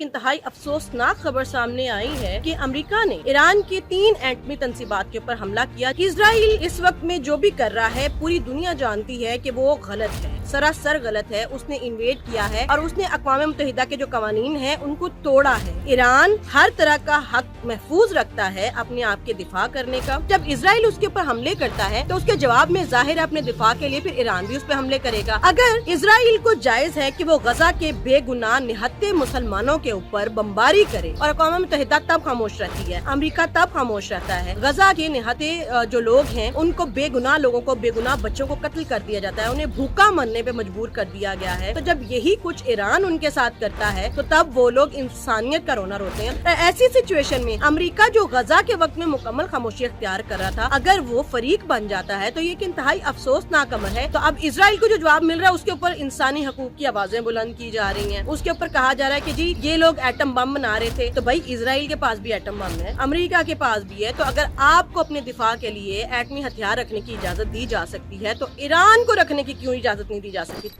इंतहाई अफसोसनाक खबर सामने आई है कि अमेरिका ने ईरान के 3 एटमी तंसीबात के ऊपर हमला किया। इसराइल इस वक्त में जो भी कर रहा है पूरी दुनिया जानती है कि वो गलत है, सरासर गलत है। उसने इन्वेड किया है और उसने अक़वाम मुत्तहिदा के जो कवानीन हैं उनको तोड़ा है। ईरान हर तरह का हक महफूज रखता है अपने आप के दिफा करने का। जब इसराइल उसके ऊपर हमले करता है तो उसके जवाब में जाहिर है अपने दिफा के लिए फिर ईरान भी उस पर हमले करेगा। अगर इसराइल को जायज है कि वो गजा के बेगुनाह निहत्ते मुसलमानों के ऊपर बमबारी करे और अक़वाम मुत्तहिदा तब खामोश रहती है, अमेरिका तब खामोश रहता है। गजा के निहत्ते जो लोग हैं उनको बेगुनाह लोगों को, बेगुनाह बच्चों को कत्ल कर दिया जाता है, उन्हें भूखा मरने पे मजबूर कर दिया गया है। तो जब यही कुछ ईरान उनके साथ करता है तो तब वो लोग इंसानियत का रोना रोते हैं। ऐसी सिचुएशन में अमेरिका जो गजा के वक्त में मुकम्मल खामोशी इख्तियार कर रहा था, अगर वो फरीक बन जाता है तो ये एक इंतहाई अफसोसनाक अमर है। तो अब इसराइल को जो जवाब मिल रहा है उसके ऊपर इंसानी हकूक की आवाजें बुलंद की जा रही हैं। उसके ऊपर कहा जा रहा है कि जी ये लोग एटम बम बना रहे थे, तो भाई इसराइल के पास भी एटम बम है, अमेरिका के पास भी है। तो अगर आपको अपने दिफा के लिए एटमी हथियार रखने की इजाजत दी जा सकती है तो ईरान को रखने की क्यों इजाजत नहीं दी जा सकती।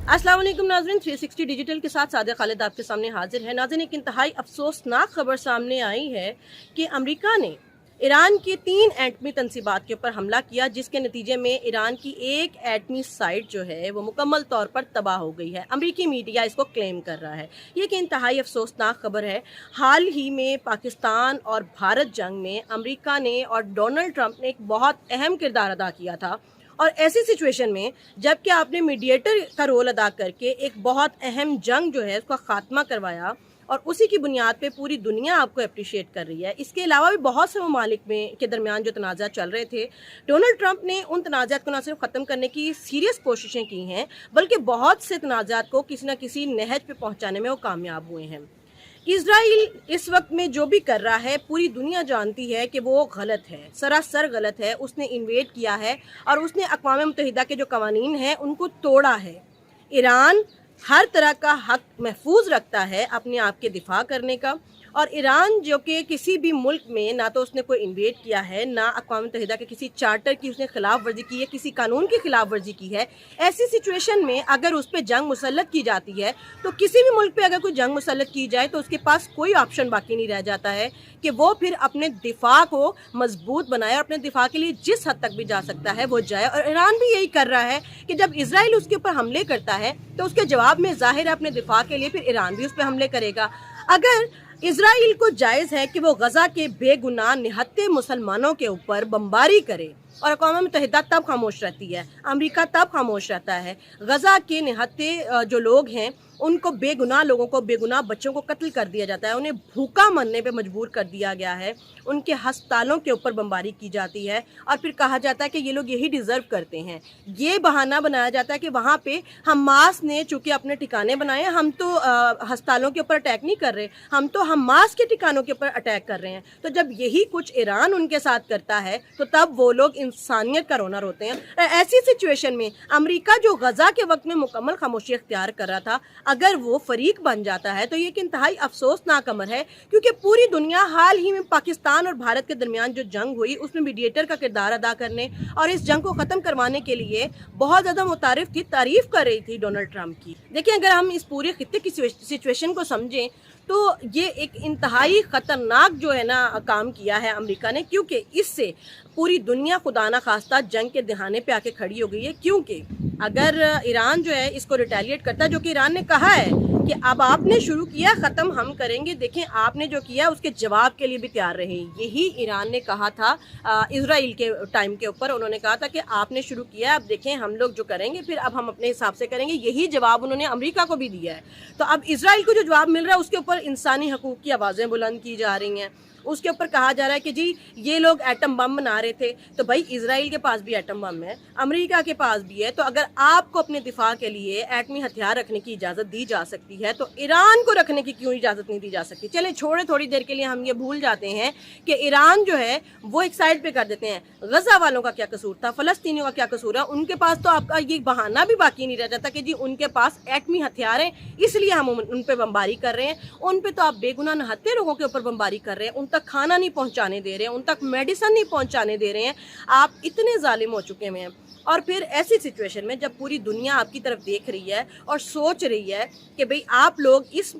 अस्सलाम वालेकुम नाज़रीन, 360 डिजिटल के साथ सादिया खालिद आपके सामने हाजिर है। नाज़रीन, एक इंतहाई अफसोसनाक खबर सामने आई है कि अमेरिका ने ईरान की 3 एटमी तंसीबात के ऊपर हमला किया, जिसके नतीजे में ईरान की एक एटमी साइट जो है वो मुकम्मल तौर पर तबाह हो गई है। अमेरिकी मीडिया इसको क्लेम कर रहा है। ये एक इंतहाई अफसोसनाक खबर है। हाल ही में पाकिस्तान और भारत जंग में अमेरिका ने और डोनाल्ड ट्रंप ने एक बहुत अहम किरदार अदा किया था और ऐसी सिचुएशन में जबकि आपने मीडिएटर का रोल अदा करके एक बहुत अहम जंग जो है उसका खात्मा करवाया और उसी की बुनियाद पे पूरी दुनिया आपको अप्रिशिएट कर रही है। इसके अलावा भी बहुत से ममालिक में के दरमियान जो तनाज़ा चल रहे थे, डोनाल्ड ट्रंप ने उन तनाज़ात को न सिर्फ ख़त्म करने की सीरियस कोशिशें की हैं बल्कि बहुत से तनाज़ात को किसी न किसी नहज पे पहुँचाने में वो कामयाब हुए हैं। इसराइल इस वक्त में जो भी कर रहा है पूरी दुनिया जानती है कि वो गलत है, सरासर गलत है। उसने इन्वेड किया है और उसने अक़वाम मुत्तहिदा के जो कवानीन हैं उनको तोड़ा है। ईरान हर तरह का हक महफूज रखता है अपने आप के दिफा करने का और ईरान जो कि किसी भी मुल्क में ना तो उसने कोई इन्वेड किया है, ना अक़वाम मुत्तहिदा के किसी चार्टर की उसने खिलाफ वर्जी की है, किसी कानून की खिलाफ वर्जी की है। ऐसी सिचुएशन में अगर उस पर जंग मुसल्लत की जाती है तो किसी भी मुल्क पे अगर कोई जंग मुसल्लत की जाए तो उसके पास कोई ऑप्शन बाकी नहीं रह जाता है कि वो फिर अपने दिफा को मजबूत बनाए और अपने दिफा के लिए जिस हद तक भी जा सकता है वो जाए। और ईरान भी यही कर रहा है कि जब इसराइल उसके ऊपर हमले करता है तो उसके जवाब में जाहिर है अपने दिफा के लिए फिर ईरान भी उस पर हमले करेगा। अगर इसराइल को जायज़ है कि वो गजा के बेगुनाह निहत्ते मुसलमानों के ऊपर बमबारी करे और अक़वाम मुत्तहिदा तब खामोश रहती है, अमेरिका तब खामोश रहता है। गजा के निहत्ते जो लोग हैं उनको बेगुनाह लोगों को, बेगुनाह बच्चों को कत्ल कर दिया जाता है, उन्हें भूखा मरने पे मजबूर कर दिया गया है, उनके हस्पतालों के ऊपर बमबारी की जाती है और फिर कहा जाता है कि ये लोग यही डिज़र्व करते हैं। ये बहाना बनाया जाता है कि वहाँ पे हमास ने चूँकि अपने ठिकाने बनाए हैं, हम तो हस्पतालों के ऊपर अटैक नहीं कर रहे, हम तो हमास के ठिकानों के ऊपर अटैक कर रहे हैं। तो जब यही कुछ ईरान उनके साथ करता है तो तब वो लोग इंसानियत का रोना रोते हैं। ऐसी सिचुएशन में अमेरिका जो गजा के वक्त में मुकम्मल खामोशी इख्तियार कर रहा था, अगर वो फरीक बन जाता है तो ये एक इंतहाई अफसोसनाक अमर है, क्योंकि पूरी दुनिया हाल ही में पाकिस्तान और भारत के दरमियान जो जंग हुई उसमें मीडिएटर का किरदार अदा करने और इस जंग को ख़त्म करवाने के लिए बहुत ज़्यादा मुतारिफ थी, तारीफ कर रही थी डोनाल्ड ट्रंप की। देखिए, अगर हम इस पूरे खित्ते की सिचुएशन को समझें तो ये एक इंतहाई ख़तरनाक जो है ना काम किया है अमेरिका ने, क्योंकि इससे पूरी दुनिया खुदा ना खास्ता जंग के दहाने पे आके खड़ी हो गई है। क्योंकि अगर ईरान जो है इसको रिटेलिएट करता है, जो कि ईरान ने कहा है कि अब आपने शुरू किया, ख़त्म हम करेंगे, देखें आपने जो किया उसके जवाब के लिए भी तैयार रहे। यही ईरान ने कहा था इसराइल के टाइम के ऊपर, उन्होंने कहा था कि आपने शुरू किया, अब देखें हम लोग जो करेंगे फिर अब हम अपने हिसाब से करेंगे। यही जवाब उन्होंने अमेरिका को भी दिया है। तो अब इसराइल को जो जवाब मिल रहा है उसके ऊपर इंसानी हकूक की आवाज़ें बुलंद की जा रही हैं। उसके ऊपर कहा जा रहा है कि जी ये लोग एटम बम बना रहे थे, तो भाई इसराइल के पास भी एटम बम है, अमेरिका के पास भी है। तो अगर आपको अपने दिफा के लिए एटमी हथियार रखने की इजाज़त दी जा सकती है तो ईरान को रखने की क्यों इजाज़त नहीं दी जा सकती। चले छोड़े, थोड़ी देर के लिए हम ये भूल जाते हैं कि ईरान जो है वो एक साइड पे कर देते हैं। गजा वालों का क्या कसूर था, फ़लस्तीनियों का क्या कसूर है, उनके पास तो आपका ये बहाना भी बाकी नहीं रह जाता कि जी उनके पास एटमी हथियार हैं इसलिए हम उन पर बमबारी कर रहे हैं। उन पर तो आप बेगुनाह निहत्ते लोगों के ऊपर बमबारी कर रहे हैं, उन तक खाना नहीं पहुंचाने दे रहे हैं, उन तक मेडिसिन नहीं पहुंचाने दे रहे हैं। आप इतने जालिम हो चुके हैं। और फिर ऐसी सिचुएशन में जब पूरी दुनिया आपकी तरफ देख रही है और सोच रही है कि भाई आप लोग इस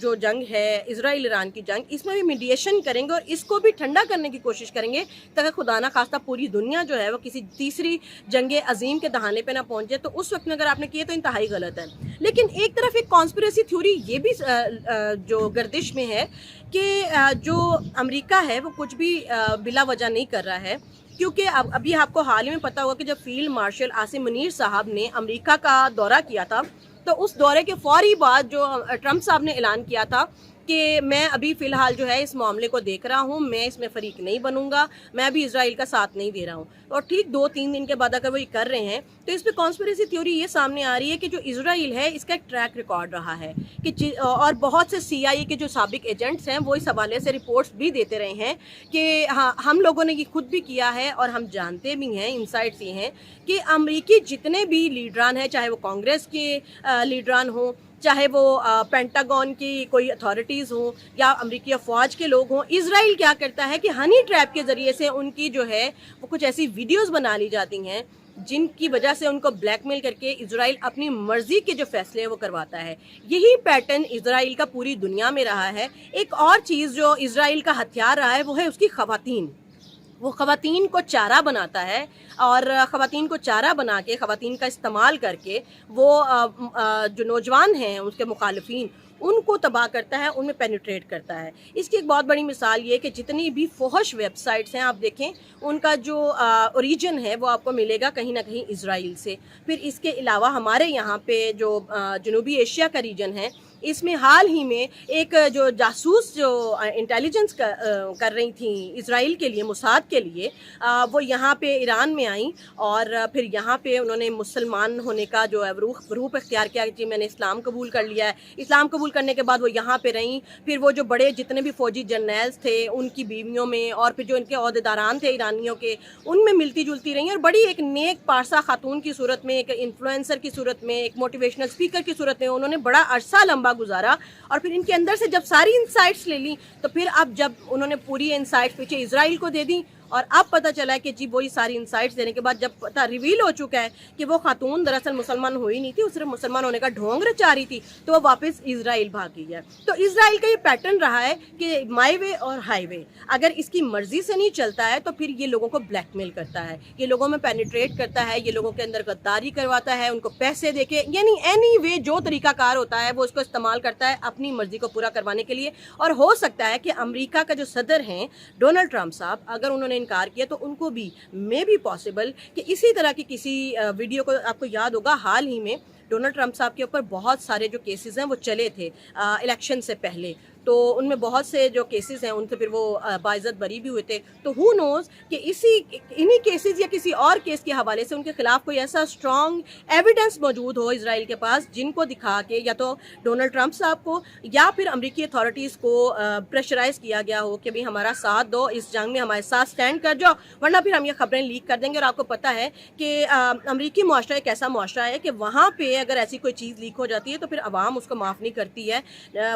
जो जंग है इजराइल ईरान की जंग, इसमें भी मीडिएशन करेंगे और इसको भी ठंडा करने की कोशिश करेंगे ताकि खुदा ना खास्ता पूरी दुनिया जो है वो किसी तीसरी जंग अजीम के दहाने पे ना पहुंच जाए, तो उस वक्त में अगर आपने किए तो इंतहाई गलत है। लेकिन एक तरफ एक कॉन्स्पिरेसी थ्योरी ये भी जो गर्दिश में है कि जो अमेरिका है वो कुछ भी बिला वजह नहीं कर रहा है, क्योंकि अभी आपको हाल ही में पता होगा कि जब फील्ड मार्शल आसिम मुनीर साहब ने अमेरिका का दौरा किया था, तो उस दौरे के फौरी बाद जो ट्रंप साहब ने ऐलान किया था कि मैं अभी फ़िलहाल जो है इस मामले को देख रहा हूँ, मैं इसमें फ़रीक नहीं बनूंगा, मैं अभी इजराइल का साथ नहीं दे रहा हूँ। और ठीक 2-3 दिन के बाद अगर वो ये कर रहे हैं तो इस पर कॉन्स्पिरेसी थ्योरी ये सामने आ रही है कि जो इजराइल है इसका एक ट्रैक रिकॉर्ड रहा है कि और बहुत से CIA के जो साबिक एजेंट्स हैं वो इस हवाले से रिपोर्ट्स भी देते रहे हैं कि हाँ, हम लोगों ने ये खुद भी किया है और हम जानते भी हैं, इनसाइट्स ये हैं कि अमरीकी जितने भी लीडरान हैं, चाहे वो कांग्रेस के लीडरान हों, चाहे वो पेंटागन की कोई अथॉरिटीज़ हों या अमरीकी अफवाज के लोग हों, इजराइल क्या करता है कि हनी ट्रैप के ज़रिए से उनकी जो है वो कुछ ऐसी वीडियोस बना ली जाती हैं जिनकी वजह से उनको ब्लैकमेल करके इजराइल अपनी मर्जी के जो फैसले हैं वो करवाता है। यही पैटर्न इजराइल का पूरी दुनिया में रहा है। एक और चीज़ जो इजराइल का हथियार रहा है वो है उसकी ख़वातीन। वो ख़वातीन को चारा बनाता है और ख़वातीन को चारा बना के ख़वातीन का इस्तेमाल करके वो जो नौजवान हैं उसके मुखालिफिन उनको तबाह करता है, उनमें पेनिट्रेट करता है। इसकी एक बहुत बड़ी मिसाल ये कि जितनी भी फहश वेबसाइट्स हैं आप देखें उनका जो ओरिजिन है वो आपको मिलेगा कहीं ना कहीं इजराइल से। फिर इसके अलावा हमारे यहाँ पे जो जनूबी एशिया का रीजन है इसमें हाल ही में एक जो जासूस जो इंटेलिजेंस कर रही थी इजराइल के लिए, मुसाद के लिए, वो यहाँ पे ईरान में आई और फिर यहाँ पे उन्होंने मुसलमान होने का जो है रूप इख्तियार किया कि मैंने इस्लाम कबूल कर लिया है। इस्लाम कबूल करने के बाद वो यहाँ पे रहीं। फिर वो जो बड़े जितने भी फ़ौजी जर्नल्स थे उनकी बीवियों में और फिर जो इनके अहदेदारान थे ईरानियों के, उनमें मिलती जुलती रहीं और बड़ी एक नेक पारसा खातून की सूरत में, एक इन्फ्लुएंसर की सूरत में, एक मोटिवेशनल स्पीकर की सूरत में उन्होंने बड़ा अरसा लंबा गुजारा। और फिर इनके अंदर से जब सारी इनसाइट्स ले ली तो फिर अब जब उन्होंने पूरी इनसाइट्स पीछे इजराइल को दे दी और अब पता चला है कि जी वही सारी इनसाइट्स देने के बाद जब पता रिवील हो चुका है कि वो खातून दरअसल मुसलमान हो ही नहीं थी, वो सिर्फ मुसलमान होने का ढोंग रचा रही थी, तो वो वापस इजराइल भागी है। तो इजराइल का ये पैटर्न रहा है कि माई वे और हाईवे, अगर इसकी मर्जी से नहीं चलता है तो फिर ये लोगों को ब्लैकमेल करता है, ये लोगों में पेनिट्रेट करता है, ये लोगों के अंदर गद्दारी करवाता है, उनको पैसे देके, यानी एनी वे जो तरीकाकार होता है वो उसको इस्तेमाल करता है अपनी मर्जी को पूरा करवाने के लिए। और हो सकता है कि अमेरिका का जो सदर हैं डोनाल्ड ट्रंप साहब, अगर उन्होंने इनकार किया तो उनको भी मे बी पॉसिबल कि इसी तरह की किसी वीडियो को, आपको याद होगा हाल ही में डोनाल्ड ट्रंप साहब के ऊपर बहुत सारे जो केसेस हैं वो चले थे इलेक्शन से पहले, तो उनमें बहुत से जो केसेस हैं उनसे फिर वो बाइज्जत बरी भी हुए थे। तो हु नोज़ कि इन्हीं केसेस या किसी और केस के हवाले से उनके खिलाफ कोई ऐसा स्ट्रॉन्ग एविडेंस मौजूद हो इजराइल के पास जिनको दिखा के या तो डोनाल्ड ट्रंप साहब को या फिर अमरीकी अथॉरिटीज़ को प्रेशराइज किया गया हो कि भाई हमारा साथ दो, इस जंग में हमारे साथ स्टैंड कर जाओ, वरना फिर हम ये खबरें लीक कर देंगे। और आपको पता है कि अमरीकी मुआशरा एक ऐसा मुआशरा है कि वहाँ पर अगर ऐसी कोई चीज़ लीक हो जाती है तो फिर अवाम उसको माफ़ नहीं करती है।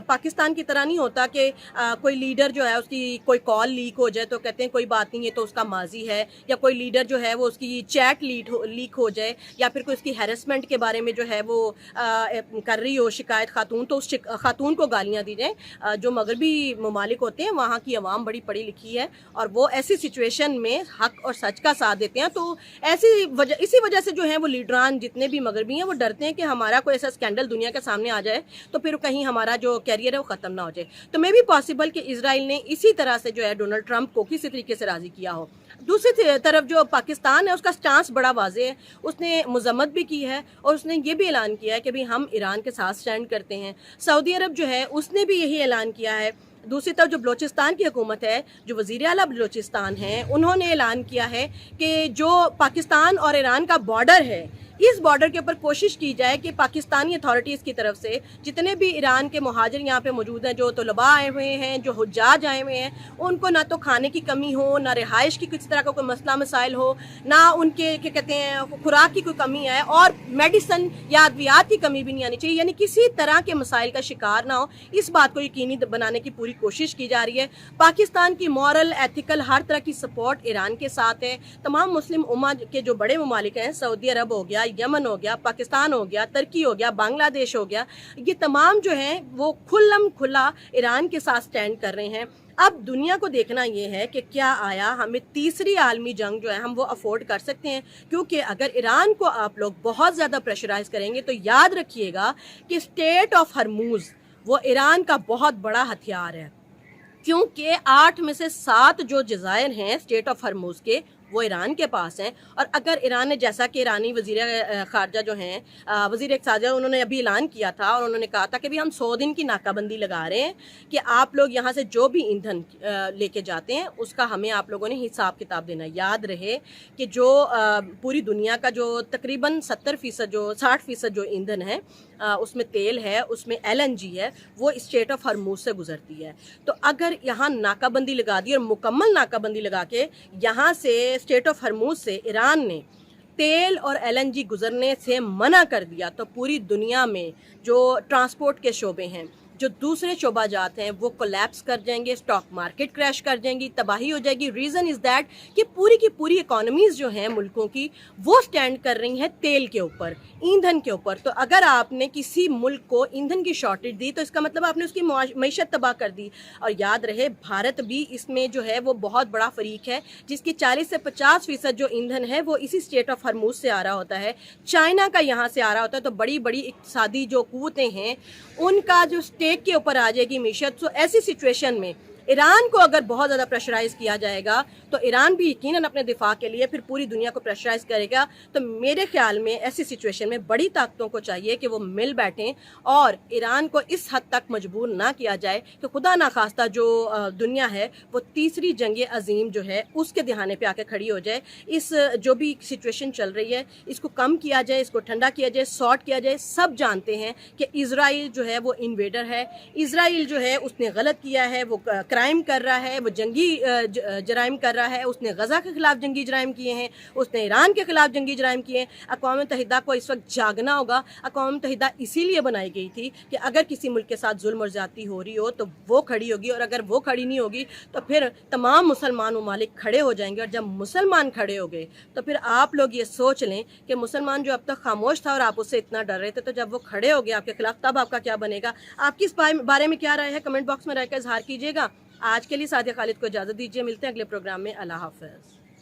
पाकिस्तान की तरह नहीं होता कि कोई लीडर जो है उसकी कोई कॉल लीक हो जाए तो कहते हैं कोई बात नहीं, ये तो उसका माजी है, या कोई लीडर जो है वो उसकी चैट लीक हो जाए या फिर कोई उसकी हैरेसमेंट के बारे में जो है वो कर रही हो शिकायत खातून, तो उस खातून को गालियाँ दी जाएँ। जो मगरबी ममालिक होते हैं वहाँ की आवाम बड़ी पढ़ी लिखी है और वो ऐसी सिचुएशन में हक और सच का साथ देते हैं। तो इसी वजह से जो है वो लीडरान जितने भी मगरबी हैं वो डरते हैं कि हमारा कोई ऐसा स्कैंडल दुनिया के सामने आ जाए तो फिर कहीं हमारा जो कैरियर है वो ख़त्म ना हो जाए। तो मे भी पॉसिबल कि इजराइल ने इसी तरह से जो है डोनाल्ड ट्रंप को किसी तरीके से राज़ी किया हो। दूसरी तरफ जो पाकिस्तान है उसका स्टांस बड़ा वाज़ेह है, उसने मज़म्मत भी की है और उसने ये भी ऐलान किया है कि भाई हम ईरान के साथ स्टैंड करते हैं। सऊदी अरब जो है उसने भी यही ऐलान किया है। दूसरी तरफ जो बलोचिस्तान की हुकूमत है, जो वज़ीर आला बलोचिस्तान है, उन्होंने ऐलान किया है कि जो पाकिस्तान और ईरान का बॉर्डर है इस बॉर्डर के ऊपर कोशिश की जाए कि पाकिस्तानी अथॉरिटीज़ की तरफ से जितने भी ईरान के मुहाजिर यहाँ पे मौजूद हैं, जो तलबा आए हुए हैं, जो हुज्जाज आए हुए हैं, उनको ना तो खाने की कमी हो, ना रिहाइश की किसी तरह का कोई मसला मसाइल हो, ना उनके क्या कहते हैं खुराक की कोई कमी आए, और मेडिसन या अद्वियात की कमी भी नहीं आनी चाहिए, यानी किसी तरह के मसाइल का शिकार ना हो। इस बात को यकीनी बनाने की पूरी कोशिश की जा रही है। पाकिस्तान की मॉरल, एथिकल, हर तरह की सपोर्ट ईरान के साथ है। तमाम मुस्लिम उम्मा के जो बड़े ममालिक हैं, सऊदी अरब हो गया, यमन हो गया, पाकिस्तान हो गया, तुर्की हो गया, बांग्लादेश हो गया, ये तमाम जो हैं वो खुल्लम खुला ईरान के साथ स्टैंड कर रहे हैं। अब दुनिया को देखना ये है कि क्या आया हमें तीसरी आलमी जंग जो है हम वो अफोर्ड कर सकते हैं, क्योंकि अगर ईरान को आप लोग बहुत ज़्यादा प्रेशराइज करेंगे तो याद रखिएगा कि स्टेट ऑफ हरमूज़ वो ईरान का बहुत बड़ा हथियार है, क्योंकि 8 में से 7 जो जज़ायर हैं स्टेट ऑफ हरमूज़ के वो ईरान के पास हैं। और अगर ईरान ने, जैसा कि ईरानी वज़ीर ख़ारजा जो हैं, वज़ीर ख़ारजा, उन्होंने अभी ऐलान किया था और उन्होंने कहा था कि भी हम 100 दिन की नाकाबंदी लगा रहे हैं कि आप लोग यहाँ से जो भी ईंधन लेके जाते हैं उसका हमें आप लोगों ने हिसाब किताब देना। याद रहे कि जो पूरी दुनिया का जो तकरीबन 70% जो 60% जो ईंधन है उसमें तेल है, उसमें LNG है, वो स्टेट ऑफ हरमूज़ से गुजरती है। तो अगर यहाँ नाकाबंदी लगा दी और मुकम्मल नाकाबंदी लगा के यहाँ से स्टेट ऑफ हरमूज़ से ईरान ने तेल और LNG गुजरने से मना कर दिया, तो पूरी दुनिया में जो ट्रांसपोर्ट के शोबे हैं, जो दूसरे शोबा जात हैं, वो कोलैप्स कर जाएंगे, स्टॉक मार्केट क्रैश कर जाएंगी, तबाही हो जाएगी। रीज़न इज़ दैट कि पूरी की पूरी इकोनॉमीज़ जो हैं मुल्कों की वो स्टैंड कर रही हैं तेल के ऊपर, ईंधन के ऊपर। तो अगर आपने किसी मुल्क को ईंधन की शॉर्टेज दी तो इसका मतलब आपने उसकी मईशत तबाह कर दी। और याद रहे भारत भी इसमें जो है वो बहुत बड़ा फरीक है, जिसकी 40 से 50% जो ईंधन है वो इसी स्टेट ऑफ हरमूज़ से आ रहा होता है, चाइना का यहाँ से आ रहा होता है। तो बड़ी बड़ी इक़्तिसादी जो क़ुव्वतें हैं उनका जो स्टेट के ऊपर आ जाएगी मीशत। तो ऐसी सिचुएशन में ईरान को अगर बहुत ज़्यादा प्रेशराइज़ किया जाएगा तो ईरान भी यकीनन अपने दिफा के लिए फिर पूरी दुनिया को प्रेशराइज़ करेगा। तो मेरे ख्याल में ऐसी सिचुएशन में बड़ी ताकतों को चाहिए कि वो मिल बैठें और ईरान को इस हद तक मजबूर ना किया जाए कि खुदा ना खास्ता जो दुनिया है वो तीसरी जंग अजीम जो है उसके दहाने पे आके खड़ी हो जाए। इस जो भी सिचुएशन चल रही है इसको कम किया जाए, इसको ठंडा किया जाए, सॉर्ट किया जाए। सब जानते हैं कि इजराइल जो है वो इन्वेडर है, इजराइल जो है उसने गलत किया है, वो क्राइम कर रहा है, वो जंगी जराइम कर रहा है। उसने गज़ा के ख़िलाफ़ जंगी जराइम किए हैं, उसने ईरान के ख़िलाफ़ जंगी जराइम किए हैं। अक़वाम मुत्तहिदा को इस वक्त जागना होगा। अक़वाम मुत्तहिदा इसीलिए बनाई गई थी कि अगर किसी मुल्क के साथ जुल्म और ज़्यादती हो रही हो तो वो खड़ी होगी, और अगर वो खड़ी नहीं होगी तो फिर तमाम मुसलमान ममालिक खड़े हो जाएंगे। और जब मुसलमान खड़े हो गए तो फिर आप लोग ये सोच लें कि मुसलमान जो अब तक खामोश था और आप उससे इतना डर रहे थे, तो जब वो खड़े हो गए आपके ख़िलाफ़ तब आपका क्या बनेगा। आपकी इस बारे में क्या राय है कमेंट बॉक्स में रहकर इजहार कीजिएगा। आज के लिए सादिया खालिद को इजाज़त दीजिए, मिलते हैं अगले प्रोग्राम में। अल्लाह हाफ़िज़।